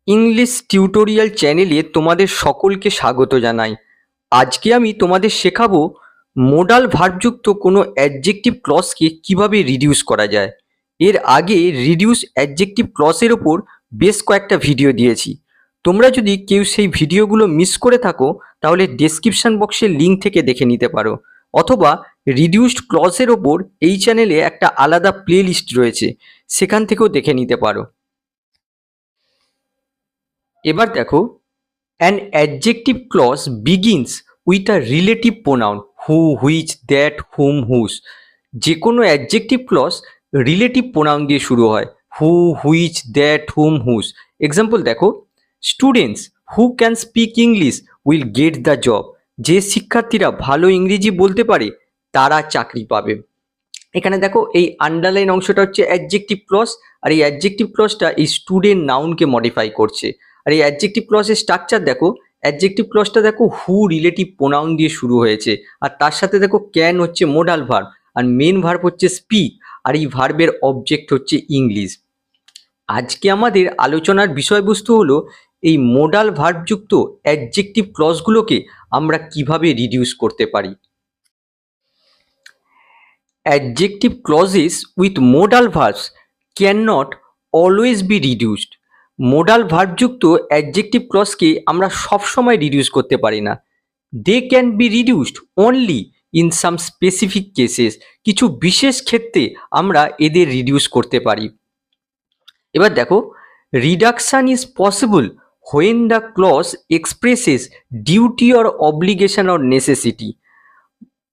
English tutorial চ্যানেলে তোমাদের সকলকে স্বাগত জানাই। আজকে আমি তোমাদের শেখাবো মোডাল ভার্বযুক্ত কোনো অ্যাডজেক্টিভ ক্লজকে কিভাবে রিডিউস করা যায়। এর আগে রিডিউস অ্যাডজেক্টিভ ক্লজের ওপর বেশ কয়েকটা ভিডিও দিয়েছি। তোমরা যদি কেউ সেই ভিডিওগুলো মিস করে থাকো তাহলে ডেসক্রিপশন বক্সের লিঙ্ক থেকে দেখে নিতে পারো, অথবা রিডিউসড ক্লজের ওপর এই চ্যানেলে একটা আলাদা প্লে লিস্ট রয়েছে, সেখান থেকেও দেখে নিতে পারো। এবার দেখো, an adjective clause begins with a relative pronoun who, which, that, whom, whose। যে কোনো অ্যাডজেক্টিভ ক্লজ রিলেটিভ প্রোনাউন দিয়ে শুরু হয়, who, which, that, whom, whose. Example দেখো, students who can speak English will get the job. যে শিক্ষার্থীরা ভালো ইংরেজি বলতে পারে তারা চাকরি পাবে। এখানে দেখো, এই আন্ডারলাইন অংশটা হচ্ছে অ্যাডজেক্টিভ ক্লজ, আর এই অ্যাডজেক্টিভ ক্লজটা এই স্টুডেন্ট নাউনকে মডিফাই করছে। আর এই অ্যাডজেক্টিভ ক্লজের স্ট্রাকচার দেখো, অ্যাডজেক্টিভ ক্লজটা দেখো হু রিলেটিভ প্রোনাউন দিয়ে শুরু হয়েছে, আর তার সাথে দেখো ক্যান হচ্ছে মোডাল ভার্ব, আর মেন ভার্ব হচ্ছে স্পিক, আর এই ভার্বের অবজেক্ট হচ্ছে ইংলিশ। আজকে আমাদের আলোচনার বিষয়বস্তু হলো এই মোডাল ভার্বযুক্ত অ্যাডজেক্টিভ ক্লজগুলোকে আমরা কিভাবে রিডিউস করতে পারি। Adjective clauses with modal verbs cannot always be reduced. Modal ভার্বযুক্ত অ্যাডজেক্টিভ ক্লজকে আমরা সবসময় রিডিউস করতে পারি না। They can be reduced only in some specific cases. কিছু বিশেষ ক্ষেত্রে আমরা এদের রিডিউস করতে পারি। এবার দেখো, reduction is possible when the clause expresses duty or obligation or necessity.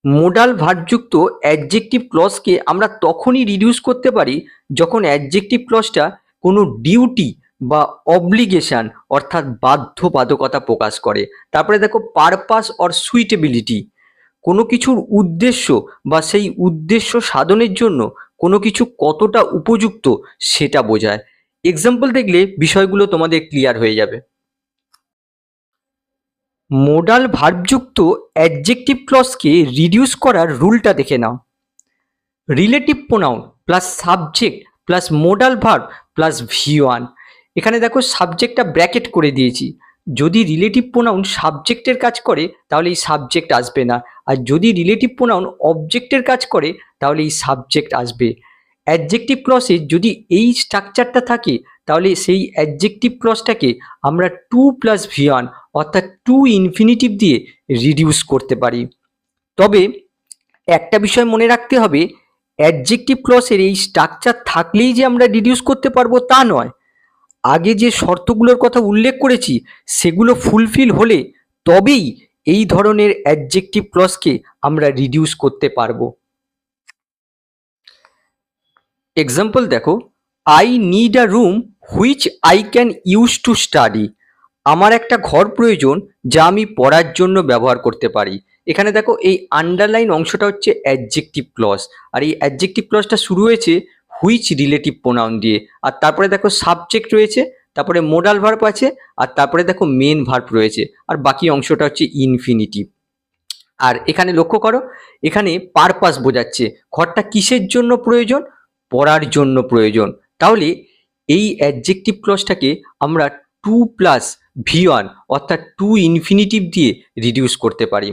Modal ভার্বযুক্ত অ্যাডজেক্টিভ ক্লজকে আমরা তখনই রিডিউস করতে পারি যখন অ্যাডজেক্টিভ ক্লজটা কোনো ডিউটি বা অব্লিগেশন অর্থাৎ বাধ্যবাধকতা প্রকাশ করে। তারপরে দেখো, পারপাস অর সুইটেবিলিটি, কোনো কিছুর উদ্দেশ্য বা সেই উদ্দেশ্য সাধনের জন্য কোনো কিছু কতটা উপযুক্ত সেটা বোঝায়। এক্সাম্পল দেখলে বিষয়গুলো তোমাদের ক্লিয়ার হয়ে যাবে। মোডাল ভার্বযুক্ত অ্যাডজেক্টিভ ক্লজকে রিডিউস করার রুলটা দেখে নাও। Relative pronoun plus subject plus modal verb plus ভি1। এখানে দেখো সাবজেক্টটা ব্র্যাকেট করে দিয়েছি। যদি রিলেটিভ প্রোনাউন সাবজেক্টের কাজ করে তাহলে এই সাবজেক্ট আসবে না, আর যদি রিলেটিভ প্রোনাউন অবজেক্টের কাজ করে তাহলে এই সাবজেক্ট আসবে। অ্যাডজেক্টিভ ক্লজে যদি এই স্ট্রাকচারটা থাকে তাহলে সেই অ্যাডজেক্টিভ ক্লজটাকে আমরা টু প্লাস ভি1 অর্থাৎ টু ইনফিনিটিভ দিয়ে রিডিউস করতে পারি। তবে একটা বিষয় মনে রাখতে হবে, অ্যাডজেক্টিভ ক্লজের এই স্ট্রাকচার থাকলেই যে আমরা রিডিউস করতে পারবো তা নয়। আগে যে শর্তগুলোর কথা উল্লেখ করেছি সেগুলো ফুলফিল হলে তবেই এই ধরনের অ্যাডজেক্টিভ ক্লজকে আমরা রিডিউস করতে পারবো। এক্সাম্পল দেখো, I need a room which I can use to study. আমার একটা ঘর প্রয়োজন যা আমি পড়ার জন্য ব্যবহার করতে পারি। এখানে দেখো, এই আন্ডারলাইন অংশটা হচ্ছে অ্যাডজেক্টিভ ক্লজ, আর এই অ্যাডজেক্টিভ ক্লজটা শুরু হয়েছে হুইচ রিলেটিভ প্রোনাউন দিয়ে, আর তারপরে দেখো সাবজেক্ট রয়েছে, তারপরে মোডাল ভার্ব আছে, আর তারপরে দেখো মেন ভার্ব রয়েছে, আর বাকি অংশটা হচ্ছে ইনফিনিটিভ। আর এখানে লক্ষ্য করো, এখানে পারপাস বোঝাচ্ছে ঘরটা কিসের জন্য প্রয়োজন, পড়ার জন্য প্রয়োজন। তাহলে এই অ্যাডজেক্টিভ ক্লজটাকে আমরা টু প্লাস ভি1 অর্থাৎ টু ইনফিনিটিভ দিয়ে রিডিউস করতে পারি।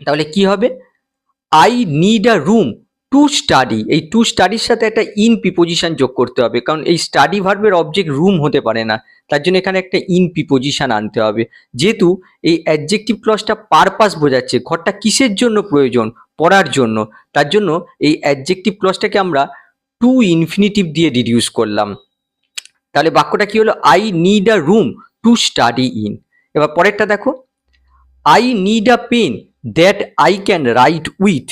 তাহলে কি হবে, I need a room to study. এই টু স্টাডির সাথে একটা ইন প্রিপোজিশন যোগ করতে হবে, কারণ এই স্টাডি ভার্বের অবজেক্ট রুম হতে পারে না, তার জন্য এখানে একটা ইন প্রিপোজিশন আনতে হবে। যেহেতু এই অ্যাডজেক্টিভ ক্লজটা পারপাস বোঝাচ্ছে ঘরটা কিসের জন্য প্রয়োজন, পড়ার জন্য, তার জন্য এই অ্যাডজেক্টিভ ক্লজটাকে আমরা টু ইনফিনিটিভ দিয়ে রিডিউস করলাম। তাহলে বাক্যটা কি হলো, I need a room to study in. এবার পরেরটা দেখো, I need a pen that I can write with.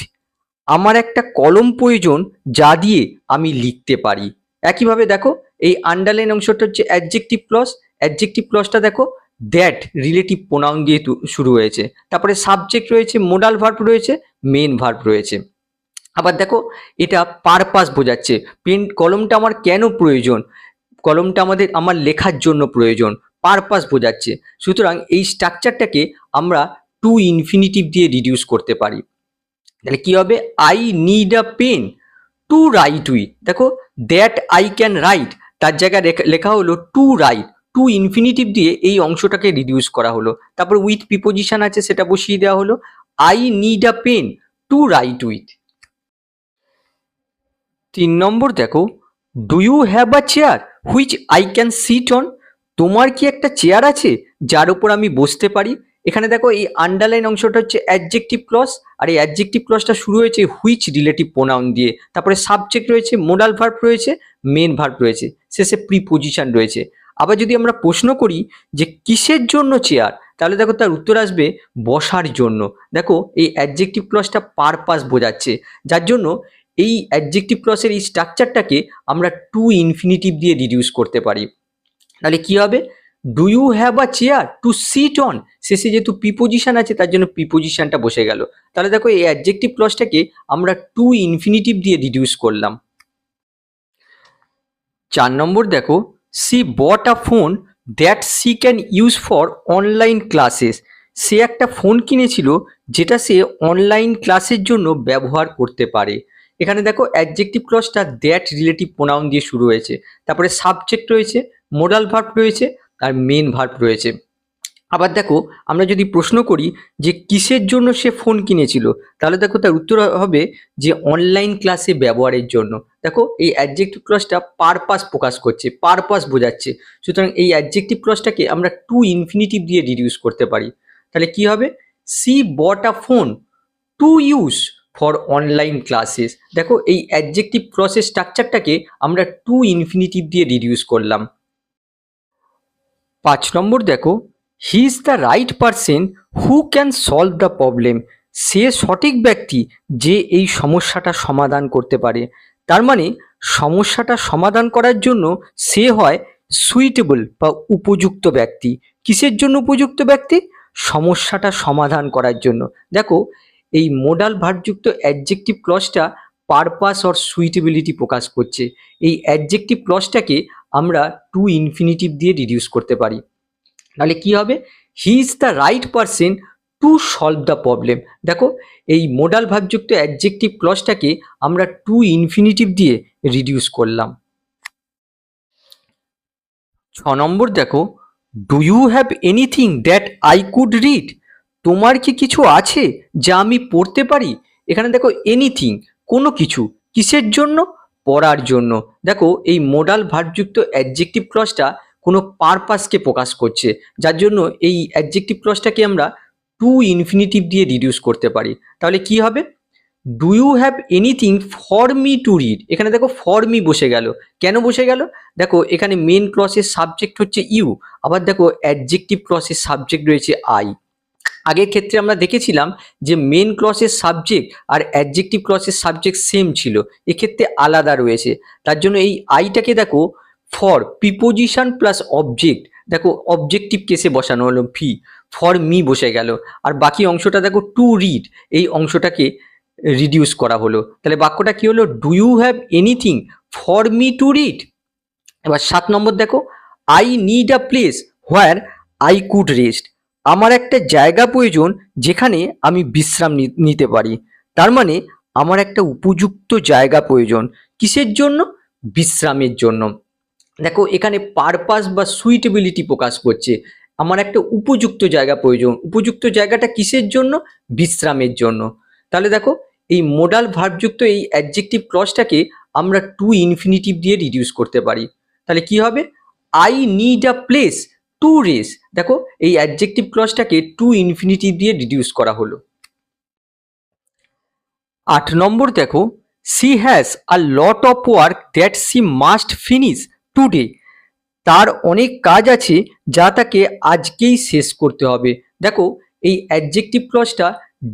আমার একটা কলম প্রয়োজন যা দিয়ে আমি লিখতে পারি। একইভাবে দেখো, এই আন্ডারলাইন অংশটা হচ্ছে অ্যাডজেক্টিভ ক্লজ। অ্যাডজেক্টিভ ক্লজটা দেখো দ্যাট রিলেটিভ প্রোনাউন দিয়ে শুরু হয়েছে, তারপরে সাবজেক্ট রয়েছে, মোডাল ভার্ব রয়েছে, মেন ভার্ব রয়েছে। আবার দেখো, এটা পারপাস বোঝাচ্ছে, পেন কলমটা আমার কেন প্রয়োজন, কলমটা আমার লেখার জন্য প্রয়োজন, পারপাস বোঝাচ্ছে। সুতরাং এই স্ট্রাকচারটাকে আমরা টু ইনফিনিটিভ দিয়ে রিডিউস করতে পারি। তাহলে কি হবে, I need a pen to write with. দেখো, দ্যাট আই ক্যান রাইট, তার জায়গায় লেখা হলো টু রাইট। টু ইনফিনিটিভ দিয়ে এই অংশটাকে রিডিউস করা হলো। তারপর উইথ প্রিপোজিশন আছে সেটা বসিয়ে দেওয়া হলো। I need a pen to write with. 3 নম্বর দেখো, do you have a chair which I can sit on? তোমার কি একটা চেয়ার আছে যার উপর আমি বসতে পারি? এখানে দেখো এই আন্ডারলাইন অংশটা হচ্ছে অ্যাডজেক্টিভ ক্লজ, আর এই অ্যাডজেক্টিভ ক্লজটা শুরু হয়েছে হুইচ রিলেটিভ প্রোনাউন দিয়ে, তারপরে সাবজেক্ট রয়েছে, মোডাল ভার্ব রয়েছে, মেন ভার্ব রয়েছে, শেষে প্রিপোজিশন রয়েছে। আবার যদি আমরা প্রশ্ন করি যে কিসের জন্য চেয়ার, তাহলে দেখো তার উত্তর আসবে বসার জন্য। দেখো এই অ্যাডজেক্টিভ ক্লজটা পারপাস বোঝাচ্ছে, যার জন্য এই অ্যাডজেক্টিভ ক্লজের এই স্ট্রাকচারটাকে আমরা টু ইনফিনিটিভ দিয়ে রিডিউস করতে পারি। তাহলে কি হবে, do you have a chair to sit on, শেষে যেহেতু প্রিপোজিশন আছে তার জন্য প্রিপোজিশনটা বসে গেল। তাহলে দেখো এই অ্যাডজেক্টিভ ক্লজটাকে আমরা টু ইনফিনিটিভ দিয়ে রিডিউস করলাম। 4 নম্বর দেখো, she bought a phone that she can use for online classes. সে একটা ফোন কিনেছিল যেটা সে অনলাইন ক্লাসের জন্য ব্যবহার করতে পারে। এখানে দেখো অ্যাডজেক্টিভ ক্লজটা দ্যাট রিলেটিভ প্রোনাউন দিয়ে শুরু হয়েছে, তারপরে সাবজেক্ট রয়েছে, মোডাল ভার্ব রয়েছে, আর মেন ভার্ব রয়েছে। আবার দেখো আমরা যদি প্রশ্ন করি যে কিসের জন্য সে ফোন কিনেছিল, তাহলে দেখো তার উত্তর হবে যে অনলাইন ক্লাসে ব্যবহারের জন্য। দেখো এই অ্যাডজেক্টিভ ক্লজটা পারপাস প্রকাশ করছে, পারপাস বোঝাচ্ছে, সুতরাং এই অ্যাডজেক্টিভ ক্লজটাকে আমরা টু ইনফিনিটিভ দিয়ে রিডিউস করতে পারি। তাহলে কি হবে, she bought a phone to use for online classes. দেখো এই অ্যাডজেক্টিভ ক্লজের স্ট্রাকচারটাকে আমরা টু ইনফিনিটিভ দিয়ে রিডিউস করলাম। 5 নম্বর দেখো, he is the right person who can solve the problem. সে সঠিক ব্যক্তি যে এই সমস্যাটা সমাধান করতে পারে। তার মানে সমস্যাটা সমাধান করার জন্য সে হয় সুইটেবল বা উপযুক্ত ব্যক্তি। কিসের জন্য উপযুক্ত ব্যক্তি? সমস্যাটা সমাধান করার জন্য। দেখো এই মোডাল ভার্বযুক্ত অ্যাডজেক্টিভ ক্লজটা পারপাস অর সুইটেবিলিটি প্রকাশ করছে। এই অ্যাডজেক্টিভ ক্লজটাকে আমরা টু ইনফিনিটিভ দিয়ে রিডিউস করতে পারি। তাহলে কি হবে, he is the right person to solve the problem. দেখো এই মোডাল ভার্বযুক্ত অ্যাডজেক্টিভ ক্লজটাকে আমরা টু ইনফিনিটিভ দিয়ে রিডিউস করলাম। 6 নম্বর দেখো, do you have anything that I could read? তোমার কি কিছু আছে যা আমি পড়তে পারি? এখানে দেখো এনিথিং, কোনো কিছু, কিসের জন্য? পড়ার জন্য। দেখো এই মোডাল ভার্বযুক্ত অ্যাডজেক্টিভ ক্লজটা কোনো পারপাসকে প্রকাশ করছে, যার জন্য এই অ্যাডজেক্টিভ ক্লজটাকে আমরা টু ইনফিনিটিভ দিয়ে রিডিউস করতে পারি। তাহলে কি হবে, do you have anything for me to read. এখানে দেখো ফর মি বসে গেল, কেন বসে গেল? দেখো এখানে মেন ক্লজের সাবজেক্ট হচ্ছে ইউ, আবার দেখো অ্যাডজেক্টিভ ক্লজের সাবজেক্ট রয়েছে আই। আগের ক্ষেত্রে আমরা দেখেছিলাম যে মেন ক্লজের সাবজেক্ট আর অ্যাডজেক্টিভ ক্লজের সাবজেক্ট সেম ছিল, এক্ষেত্রে আলাদা রয়েছে। তার জন্য এই আইটাকে দেখো ফর প্রিপোজিশন প্লাস অবজেক্ট, দেখো অবজেক্টিভ কেসে বসানো হলো ভি, ফর মি বসে গেল। আর বাকি অংশটা দেখো টু রিড, এই অংশটাকে রিডিউস করা হলো। তাহলে বাক্যটা কি হলো, do you have anything for me to read. এবার 7 নম্বর দেখো, I need a place where I could rest. আমার একটা জায়গা প্রয়োজন যেখানে আমি বিশ্রাম নিতে পারি। তার মানে আমার একটা উপযুক্ত জায়গা প্রয়োজন, কিসের জন্য? বিশ্রামের জন্য। দেখো এখানে পারপাস বা সুইটেবিলিটি প্রকাশ করছে, আমার একটা উপযুক্ত জায়গা প্রয়োজন। উপযুক্ত জায়গাটা কিসের জন্য? বিশ্রামের জন্য। তাহলে দেখো এই মোডাল ভার্বযুক্ত এই অ্যাডজেক্টিভ ক্লজটাকে আমরা টু ইনফিনিটিভ দিয়ে রিডিউস করতে পারি। তাহলে কি হবে, I need a place to rest. দেখো এই অ্যাডজেক্টিভ ক্লজটাকে টু ইনফিনিটিভ দিয়ে রিডিউস করা হলো। 8 নম্বর দেখো, she has a lot of work that C must finish today. তার অনেক কাজ আছে যা তাকে আজকেই শেষ করতে হবে। দেখো এই অ্যাডজেক্টিভ ক্লজটা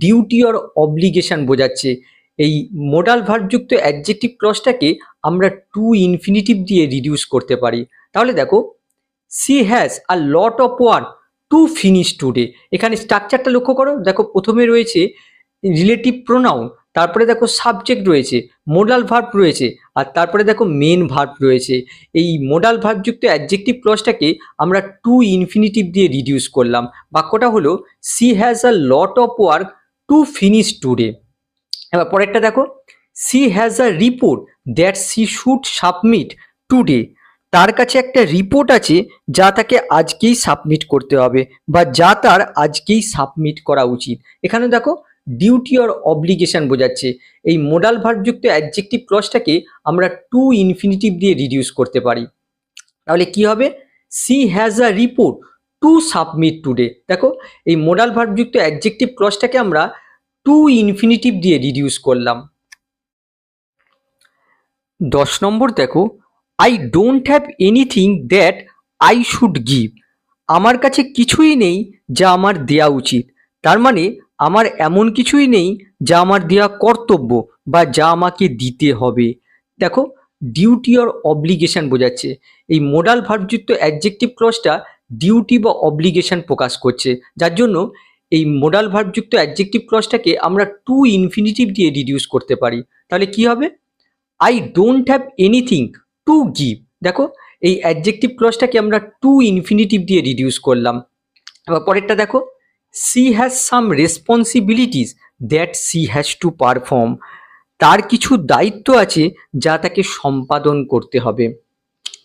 ডিউটি অর অব্লিগেশন বোঝাচ্ছে। এই মোডাল ভার্বযুক্ত অ্যাডজেক্টিভ ক্লজটাকে আমরা টু ইনফিনিটিভ দিয়ে রিডিউস করতে পারি। তাহলে দেখো she has a lot of work to finish today. এখানে স্ট্রাকচারটা লক্ষ্য করো, দেখো প্রথমে রয়েছে রিলেটিভ প্রোনাউন, তারপরে দেখো সাবজেক্ট রয়েছে, মোডাল ভার্ব রয়েছে, আর তারপরে দেখো মেন ভার্ব রয়েছে। এই মোডাল ভার্বযুক্ত অ্যাডজেক্টিভ ক্লজটাকে আমরা টু ইনফিনিটিভ দিয়ে রিডিউস করলাম। বাক্যটা হলো she has a lot of work to finish today. এবার পরেরটা দেখো, she has a report that C should submit today. তার কাছে একটা রিপোর্ট আছে যা তাকে আজকেই সাবমিট করতে হবে বা যা তার আজকেই সাবমিট করা উচিত। এখানে দেখো ডিউটি অর অব্লিগেশন বোঝাচ্ছে। এই মোডাল ভার্বযুক্ত অ্যাডজেক্টিভ ক্লজটাকে আমরা টু ইনফিনিটিভ দিয়ে রিডিউস করতে পারি। তাহলে কি হবে? She has a report to submit today. দেখো এই মোডাল ভার্বযুক্ত অ্যাডজেক্টিভ ক্লজটাকে আমরা টু ইনফিনিটিভ দিয়ে রিডিউস করলাম। 10 নম্বর দেখো, I don't have anything that I should give. আমার কাছে কিছুই নেই যা আমার দেয়া উচিত। তার মানে আমার এমন কিছুই নেই যা আমার দেয়া কর্তব্য বা যা আমাকে দিতে হবে। দেখো ডিউটি অর অব্লিগেশন বোঝাচ্ছে। এই মোডাল ভার্বযুক্ত অ্যাডজেক্টিভ ক্লজটা ডিউটি বা অব্লিগেশন প্রকাশ করছে, যার জন্য এই মোডাল ভার্বযুক্ত অ্যাডজেক্টিভ ক্লজটাকে আমরা টু ইনফিনিটিভ দিয়ে রিডিউস করতে পারি। তাহলে কি হবে? I don't have anything to give. দেখো এই অ্যাডজেক্টিভ ক্লজটাকে আমরা টু ইনফিনিটিভ দিয়ে রিডিউস করলাম। এবার পরেরটা দেখো, she has some responsibilities that she has to perform. তার কিছু দায়িত্ব আছে যা তাকে সম্পাদন করতে হবে।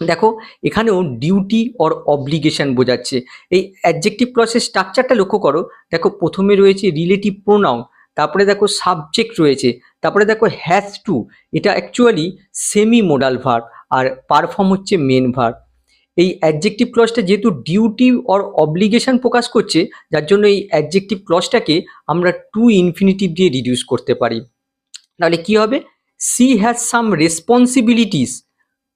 দেখো এখানেও ডিউটি অর অব্লিগেশন বোঝাচ্ছে। এই অ্যাডজেক্টিভ ক্লজের স্ট্রাকচারটা লক্ষ্য করো। দেখো প্রথমে রয়েছে রিলেটিভ প্রোনাউন, তারপরে দেখো সাবজেক্ট রয়েছে, তারপরে দেখো হ্যাজ টু, এটা অ্যাকচুয়ালি সেমি মোডাল ভার্ব, আর পারফর্ম হচ্ছে মেন ভার্ব। এই অ্যাডজেক্টিভ ক্লজটা যেহেতু ডিউটি অর অব্লিগেশন প্রকাশ করছে, যার জন্য এই অ্যাডজেক্টিভ ক্লজটাকে আমরা টু ইনফিনিটিভ দিয়ে রিডিউস করতে পারি। তাহলে কি হবে? She has some responsibilities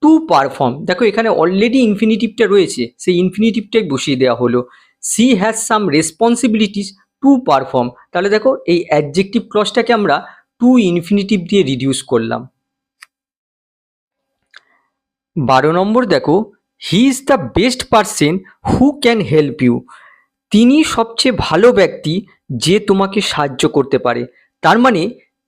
to perform. দেখো এখানে অলরেডি ইনফিনিটিভটা রয়েছে, সেই ইনফিনিটিভটাই বসিয়ে দেওয়া হলো। She has some responsibilities to perform. তাহলে দেখো এই অ্যাডজেক্টিভ ক্লজটাকে আমরা টু ইনফিনিটিভ দিয়ে রিডিউস করলাম। 12 নম্বর দেখো, he is the best person who can help you. তিনি সবচেয়ে ভালো ব্যক্তি যে তোমাকে সাহায্য করতে পারে। তার মানে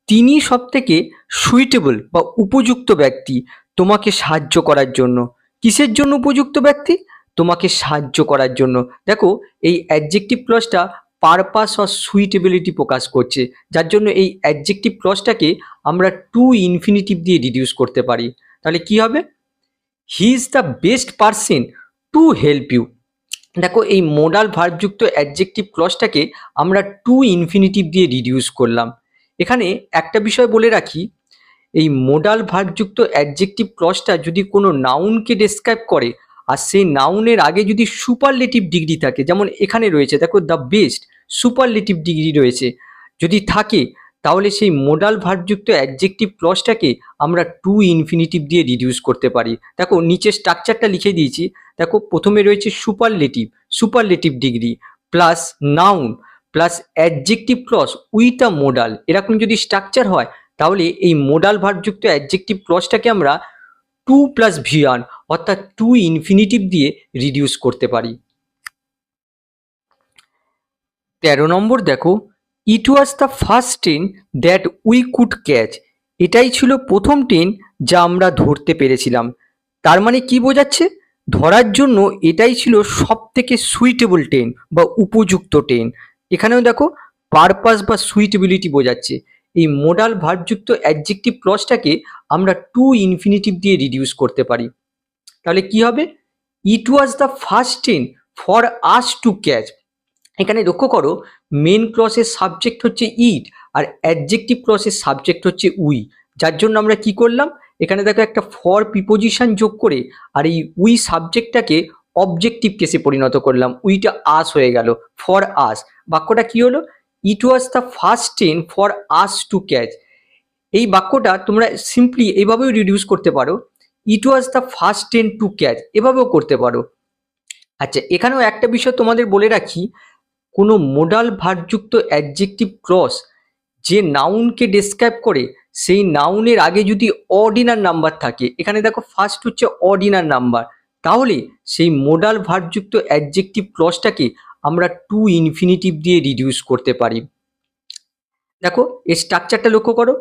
তিনি সবথেকে সুইটেবল বা উপযুক্ত ব্যক্তি তোমাকে সাহায্য করার জন্য। কিসের জন্য উপযুক্ত ব্যক্তি? তোমাকে সাহায্য করার জন্য। দেখো এই অ্যাডজেক্টিভ ক্লজটা পারপাস অর সুইটেবিলিটি প্রকাশ করছে, যার জন্য এই অ্যাডজেক্টিভ ক্লজটাকে আমরা টু ইনফিনিটিভ দিয়ে রিডিউস করতে পারি। তাহলে কি হবে? He is the best person to help you. দেখো এই মোডাল ভার্বযুক্ত অ্যাডজেক্টিভ ক্লজটাকে আমরা টু ইনফিনিটিভ দিয়ে রিডিউস করলাম। এখানে একটা বিষয় বলে রাখি, এই মোডাল ভার্বযুক্ত অ্যাডজেক্টিভ ক্লজটা যদি কোনো নাউনকে ডেসক্রাইব করে আর সেই নাউনের আগে যদি সুপারলেটিভ ডিগ্রি থাকে, যেমন এখানে রয়েছে দেখো দ্য বেস্ট, সুপারলেটিভ ডিগ্রি রয়েছে যদি থাকে, তাহলে সেই মোডাল ভার্বযুক্ত অ্যাডজেক্টিভ ক্লজটাকে আমরা টু ইনফিনিটিভ দিয়ে রিডিউস করতে পারি। দেখো নিচে স্ট্রাকচারটা লিখে দিয়েছি। দেখো প্রথমে রয়েছে superlative, superlative degree plus noun plus adjective clause with a modal. এরকম যদি স্ট্রাকচার হয় তাহলে এই মোডাল ভার্বযুক্ত অ্যাডজেক্টিভ ক্লজটাকে আমরা টু প্লাস ভিওয়ান অর্থাৎ টু ইনফিনিটিভ দিয়ে রিডিউস করতে পারি। 13 নম্বর দেখো, it was the first train that we could catch. এটাই ছিল প্রথম ট্রেন যা আমরা ধরতে পেরেছিলাম। তার মানে কি বোঝাচ্ছে? ধরার জন্য এটাই ছিল সব থেকে সুইটেবল ট্রেন বা উপযুক্ত ট্রেন। এখানেও দেখো পারপাস বা সুইটেবিলিটি বোঝাচ্ছে। এই মোডাল ভার্বযুক্ত অ্যাডজেক্টিভ ক্লজটাকে আমরা টু ইনফিনিটিভ দিয়ে রিডিউস করতে পারি। তাহলে কি হবে? It was the first train for us to catch. এখানে লক্ষ্য করো মেন ক্লজের সাবজেক্ট হচ্ছে ইট আর অ্যাডজেক্টিভ ক্লজের সাবজেক্ট হচ্ছে উই, যার জন্য আমরা কি করলাম, এখানে দেখো একটা ফর প্রিপোজিশন যোগ করে আর এই উই সাবজেক্টটাকে অবজেক্টিভ কেসে পরিণত করলাম, উইটা আস হয়ে গেল, ফর আস। বাক্যটা কি হলো? It was the first train for us to catch. এই বাক্যটা তোমরা সিম্পলি এভাবেও রিডিউস করতে পারো, it was the first train to catch, এভাবেও করতে পারো। আচ্ছা এখানেও একটা বিষয় তোমাদের বলে রাখি, কোনো মোডাল ভার্বযুক্ত অ্যাডজেক্টিভ ক্লজ যে নাউনকে ডেসক্রাইব করে সেই নাউনের আগে যদি অর্ডিনার নাম্বার থাকে, এখানে দেখো ফার্স্ট হচ্ছে অর্ডিনার নাম্বার, তাহলে সেই মোডাল ভার্বযুক্ত অ্যাডজেক্টিভ ক্লজটাকে আমরা টু ইনফিনিটিভ দিয়ে রিডিউস করতে পারি। দেখো এই স্ট্রাকচারটা লক্ষ্য করো,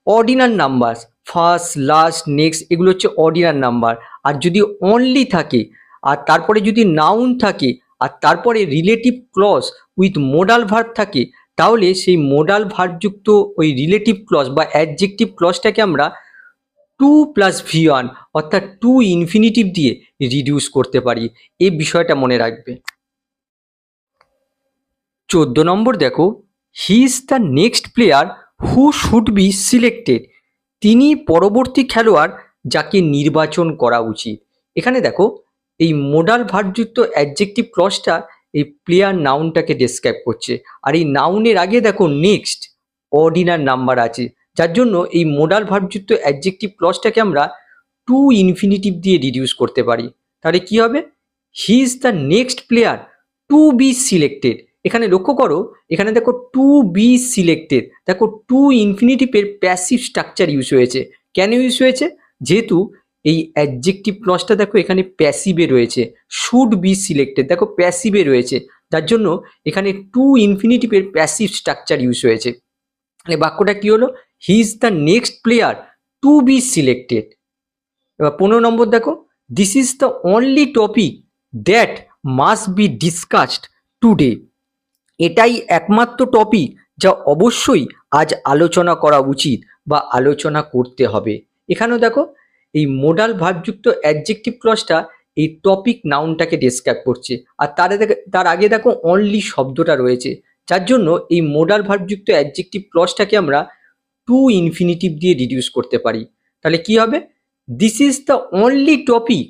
অর্ডিনার নাম্বার ফার্স্ট লাস্ট নেক্সট এগুলো হচ্ছে অর্ডিনার নাম্বার, আর যদি অনলি থাকে আর তারপরে যদি নাউন থাকে আর তারপরে relative clause with modal verb থাকে, তাহলে সেই মোডাল ভার্বযুক্ত ওই রিলেটিভ ক্লজ বা অ্যাডজেক্টিভ ক্লজটাকে আমরা টু প্লাস ভি ওয়ান অর্থাৎ টু ইনফিনিটিভ দিয়ে রিডিউস করতে পারি। এই বিষয়টা মনে রাখবে। 14 নম্বর দেখো, he is the next player who should be selected. তিনি পরবর্তী খেলোয়াড় যাকে নির্বাচন করা উচিত। এখানে দেখো এই মোডাল ভার্বযুক্ত অ্যাডজেক্টিভ ক্লজটা এই প্লেয়ার নাউনটাকে ডেসক্রাইব করছে, আর এই নাউনের আগে দেখো নেক্সট অর্ডিনার নাম্বার আছে, যার জন্য এই মোডাল ভার্বযুক্ত অ্যাডজেক্টিভ ক্লজটাকে আমরা টু ইনফিনিটিভ দিয়ে রিডিউস করতে পারি। তাহলে কি হবে? He is the next player to be selected. এখানে লক্ষ্য করো, এখানে দেখো টু বি সিলেক্টেড, দেখো টু ইনফিনিটিভের প্যাসিভ স্ট্রাকচার ইউজ হয়েছে। কেন ইউজ হয়েছে? যেহেতু এই অ্যাডজেক্টিভ ক্লজটা দেখো এখানে প্যাসিভে রয়েছে, শুড বি সিলেক্টেড দেখো প্যাসিভে রয়েছে, যার জন্য এখানে টু ইনফিনিটিভের প্যাসিভ স্ট্রাকচার ইউজ হয়েছে। তাহলে বাক্যটা কি হলো? He is the next player to be selected. এবার 15 নম্বর দেখো, this is the only topic that must be discussed today. এটাই একমাত্র টপিক যা অবশ্যই আজ আলোচনা করা উচিত বা আলোচনা করতে হবে। এখানেও দেখো এই মোডাল ভার্বযুক্ত অ্যাডজেক্টিভ ক্লজটা এই টপিক নাউনটাকে ডেসক্রাইব করছে, আর তার আগে দেখো অনলি শব্দটা রয়েছে, যার জন্য এই মোডাল ভার্বযুক্ত অ্যাডজেক্টিভ ক্লজটাকে আমরা টু ইনফিনিটিভ দিয়ে রিডিউস করতে পারি। তাহলে কি হবে? This is the only topic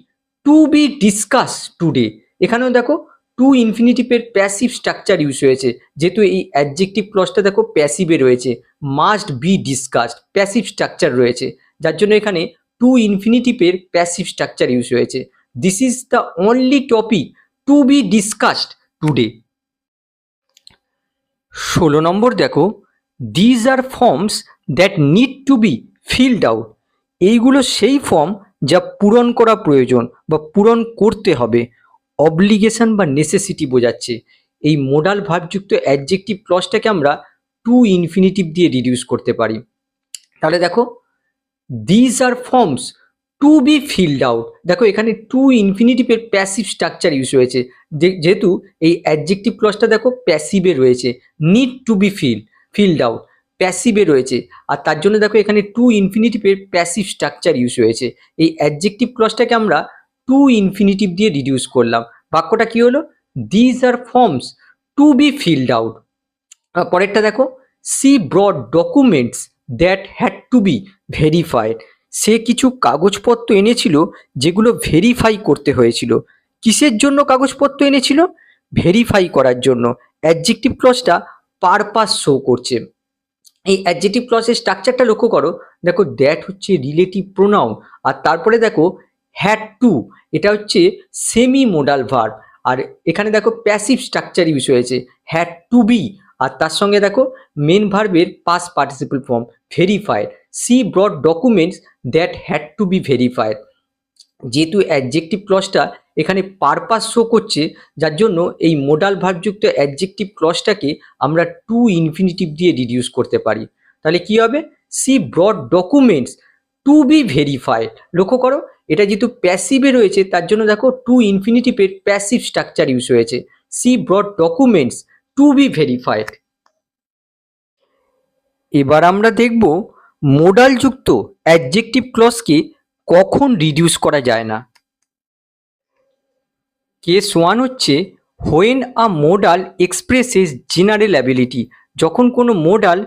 to be discuss today. এখানেও দেখো টু ইনফিনিটিভের প্যাসিভ স্ট্রাকচার ইউজ হয়েছে, যেহেতু এই অ্যাডজেক্টিভ ক্লজটা দেখো প্যাসিভে রয়েছে, must be discussed passive structure রয়েছে, যার জন্য এখানে টু ইনফিনিটিভের প্যাসিভ স্ট্রাকচার ইউজ হয়েছে। This is the only topic to be discussed today. 16 নম্বর দেখো, these are forms that need to be filled out. এইগুলো সেই ফর্ম যা পূরণ করা প্রয়োজন বা পূরণ করতে হবে। অব্লিগেশন বা নেসেসিটি বোঝাচ্ছে। এই মোডাল ভার্বযুক্ত অ্যাডজেক্টিভ ক্লজটাকে আমরা টু ইনফিনিটিভ দিয়ে রিডিউস করতে পারি। তাহলে দেখো these are forms to be filled out, দেখো এখানে টু ইনফিনিটিভের প্যাসিভ স্ট্রাকচার ইউজ হয়েছে, যেহেতু এই অ্যাডজেক্টিভ ক্লজটা দেখো প্যাসিভে রয়েছে, need to be filled out প্যাসিভে রয়েছে, আর তার জন্য দেখো এখানে টু ইনফিনিটিভের প্যাসিভ স্ট্রাকচার ইউজ হয়েছে। এই অ্যাডজেক্টিভ ক্লজটাকে আমরা টু ইনফিনিটিভ দিয়ে রিডিউস করলাম। বাক্যটা কি হলো? These are forms to be filled out. পরেরটা দেখো, she brought documents that had to be verified. সে কিছু কাগজপত্র এনেছিল যেগুলো ভেরিফাই করতে হয়েছিল। কিসের জন্য কাগজপত্র এনেছিল? ভেরিফাই করার জন্য। অ্যাডজেক্টিভ ক্লজটা পারপাস শো করছে। এই অ্যাডজেক্টিভ ক্লজের স্ট্রাকচারটা লক্ষ্য করো, দেখো দ্যাট হচ্ছে রিলেটিভ প্রোনাউন, আর তারপরে দেখো হ্যাড টু, এটা হচ্ছে সেমি মোডাল ভার্ব, আর এখানে দেখো প্যাসিভ স্ট্রাকচার ইউজ হয়েছে হ্যাড টু বি, আর তার সঙ্গে দেখো মেন ভার্বের past participle form verified. She brought documents that had to be verified. যেহেতু অ্যাডজেক্টিভ ক্লজটা এখানে পারপাস শো করছে, যার জন্য এই মোডাল ভার্বযুক্ত অ্যাডজেক্টিভ ক্লজটাকে আমরা টু ইনফিনিটিভ দিয়ে রিডিউস করতে পারি। তাহলে কি হবে? She brought documents to be verified. লক্ষ্য করো, এটা যেহেতু প্যাসিভে রয়েছে, তার জন্য দেখো টু ইনফিনিটিভের প্যাসিভ স্ট্রাকচার ইউজ হয়েছে, she brought documents to be verified. এবার আমরা দেখব মোডাল যুক্ত অ্যাডজেক্টিভ ক্লজকে কখন রিডিউস করা যায় না। কেস 1 হচ্ছে when a modal expresses general ability. যখন কোনো মোডাল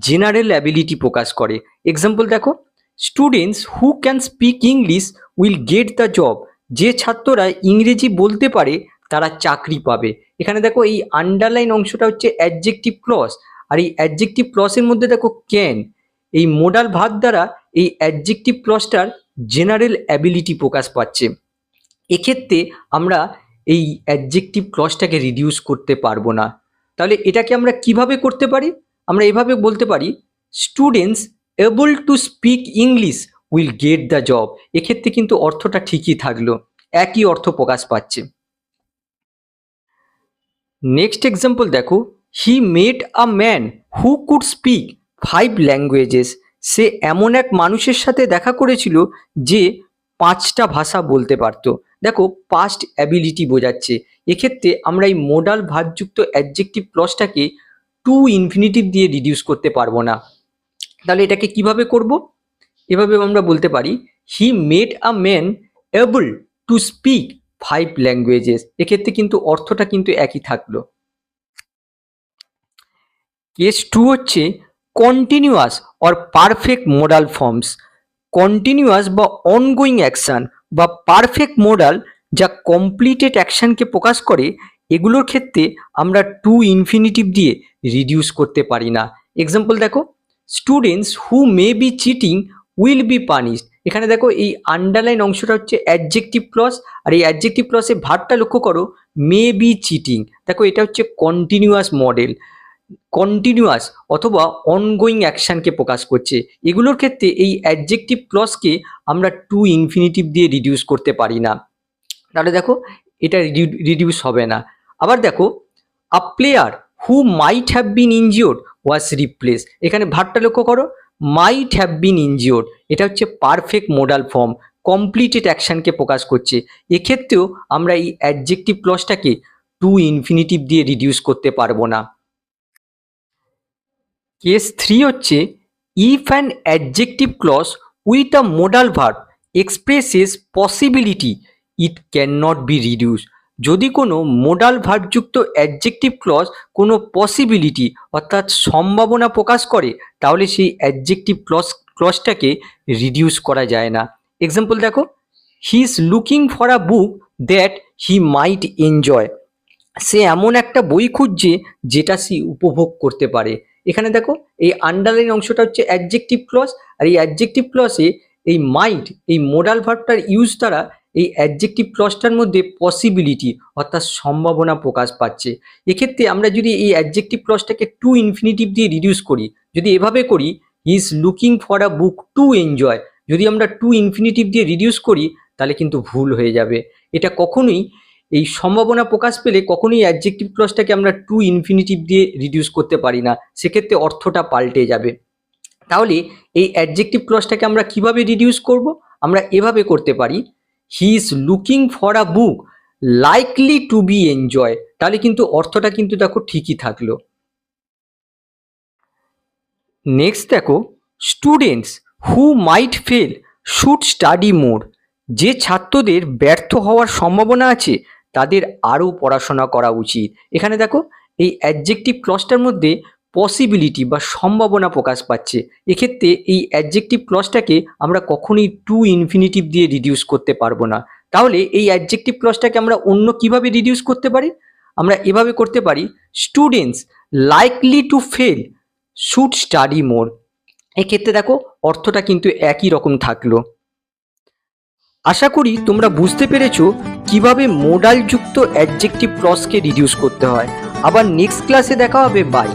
জেনারেল অ্যাবিলিটি প্রকাশ করে। এক্সাম্পল দেখো, students who can speak English will get the job. যে ছাত্ররা ইংরেজি বলতে পারে তারা চাকরি পাবে। এখানে দেখো এই আন্ডারলাইন অংশটা হচ্ছে অ্যাডজেক্টিভ ক্লজ, আর এই অ্যাডজেক্টিভ ক্লজের মধ্যে দেখো ক্যান, এই মোডাল ভার্ব দ্বারা এই অ্যাডজেক্টিভ ক্লজটার জেনারেল অ্যাবিলিটি প্রকাশ পাচ্ছে। এক্ষেত্রে আমরা এই অ্যাডজেক্টিভ ক্লজটাকে রিডিউস করতে পারবো না। তাহলে এটাকে আমরা কিভাবে করতে পারি? আমরা এভাবে বলতে পারি, students able to speak English will get the job. এক্ষেত্রে কিন্তু অর্থটা ঠিকই থাকলো, একই অর্থ প্রকাশ পাচ্ছে। নেক্সট এক্সাম্পল দেখো, he met a man who could speak 5 languages. সে এমন এক মানুষের সাথে দেখা করেছিল যে 5টা ভাষা বলতে পারতো। দেখো পাস্ট অ্যাবিলিটি বোঝাচ্ছে। এক্ষেত্রে আমরা এই মোডাল ভার্বযুক্ত অ্যাডজেক্টিভ ক্লজটাকে টু ইনফিনিটিভ দিয়ে রিডিউস করতে পারবো না। তাহলে এটাকে কিভাবে করব? এভাবে আমরা বলতে পারি he made a man able to speak 5 languages. এক্ষেত্রে কিন্তু অর্থটা কিন্তু একই থাকলো। কেস 2 হচ্ছে continuous or perfect modal forms. Continuous বা অনগোয়িং অ্যাকশন বা পারফেক্ট মোডাল যা কমপ্লিটেড অ্যাকশনকে প্রকাশ করে, এগুলোর ক্ষেত্রে আমরা টু ইনফিনিটিভ দিয়ে রিডিউস করতে পারি না। এক্সাম্পল দেখো, students who may be cheating will be punished. এখানে দেখো এই আন্ডারলাইন অংশটা হচ্ছে অ্যাডজেক্টিভ ক্লজ, আর এই অ্যাডজেক্টিভ ক্লজে ভার্বটা লক্ষ্য করো, মে বি চিটিং। দেখো এটা হচ্ছে কন্টিনিউয়াস মডেল, কন্টিনিউয়াস অথবা অনগোয়িং অ্যাকশনকে প্রকাশ করছে। এগুলোর ক্ষেত্রে এই অ্যাডজেক্টিভ ক্লজকে আমরা টু ইনফিনিটিভ দিয়ে রিডিউস করতে পারি না, তাহলে দেখো এটা রিডিউস হবে না। আবার দেখো, a player who might have been injured was replace. এখানে ভার্বটা লক্ষ্য করো, মাইট হ্যাভ বিন ইনজিওর্ড, এটা হচ্ছে পারফেক্ট মোডাল ফর্ম, কমপ্লিটেড অ্যাকশনকে প্রকাশ করছে। এক্ষেত্রেও আমরা এই অ্যাডজেক্টিভ ক্লজটাকে টু ইনফিনিটিভ দিয়ে রিডিউস করতে পারবো না। কেস 3 হচ্ছে if an adjective clause with a modal verb expresses possibility it can not be reduce. যদি কোনো মোডাল ভার্বযুক্ত অ্যাডজেক্টিভ ক্লজ কোনো পসিবিলিটি অর্থাৎ সম্ভাবনা প্রকাশ করে, তাহলে সেই অ্যাডজেক্টিভ ক্লজটাকে রিডিউস করা যায় না। এক্সাম্পল দেখো, he is looking for a book that he might enjoy. সে এমন একটা বই খুঁজছে যেটা সে উপভোগ করতে পারে। এখানে দেখো এই আন্ডারলাইন অংশটা হচ্ছে অ্যাডজেক্টিভ ক্লজ, আর এই অ্যাডজেক্টিভ ক্লজে এই মাইট এই মোডাল ভার্বটার ইউজ দ্বারা এই অ্যাডজেক্টিভ ক্লজটার মধ্যে পসিবিলিটি অর্থাৎ সম্ভাবনা প্রকাশ পাচ্ছে। এক্ষেত্রে আমরা যদি এই অ্যাডজেক্টিভ ক্লজটাকে টু ইনফিনিটিভ দিয়ে রিডিউস করি, যদি এভাবে করি, হি is looking for a book to enjoy, যদি আমরা টু ইনফিনিটিভ দিয়ে রিডিউস করি তাহলে কিন্তু ভুল হয়ে যাবে। এটা কখনোই, এই সম্ভাবনা প্রকাশ পেলে কখনোই অ্যাডজেক্টিভ ক্লজটাকে আমরা টু ইনফিনিটিভ দিয়ে রিডিউস করতে পারি না, সেক্ষেত্রে অর্থটা পাল্টে যাবে। তাহলে এই অ্যাডজেক্টিভ ক্লজটাকে আমরা কিভাবে রিডিউস করব? আমরা এভাবে করতে পারি, he is looking for a book likely to be enjoy, তাহলে কিন্তু অর্থটা কিন্তু দেখো ঠিকই থাকলো। নেক্সট দেখো, students who might fail should study more. যে ছাত্রদের ব্যর্থ হওয়ার সম্ভাবনা আছে তাদের আরও পড়াশোনা করা উচিত। এখানে দেখো এই অ্যাডজেক্টিভ ক্লজটার মধ্যে পসিবিলিটি বা সম্ভাবনা প্রকাশ পাচ্ছে। এক্ষেত্রে এই অ্যাডজেক্টিভ ক্লজটাকে আমরা কখনোই টু ইনফিনিটিভ দিয়ে রিডিউস করতে পারবো না। তাহলে এই অ্যাডজেক্টিভ ক্লজটাকে আমরা অন্য কিভাবে রিডিউস করতে পারি? আমরা এভাবে করতে পারি, students likely to fail should study মোর। এক্ষেত্রে দেখো অর্থটা কিন্তু একই রকম থাকলো। আশা করি তোমরা বুঝতে পেরেছো কিভাবে মোডাল যুক্ত অ্যাডজেক্টিভ ক্লজকে রিডিউস করতে হয়। আবার নেক্সট ক্লাসে দেখা হবে। বাই।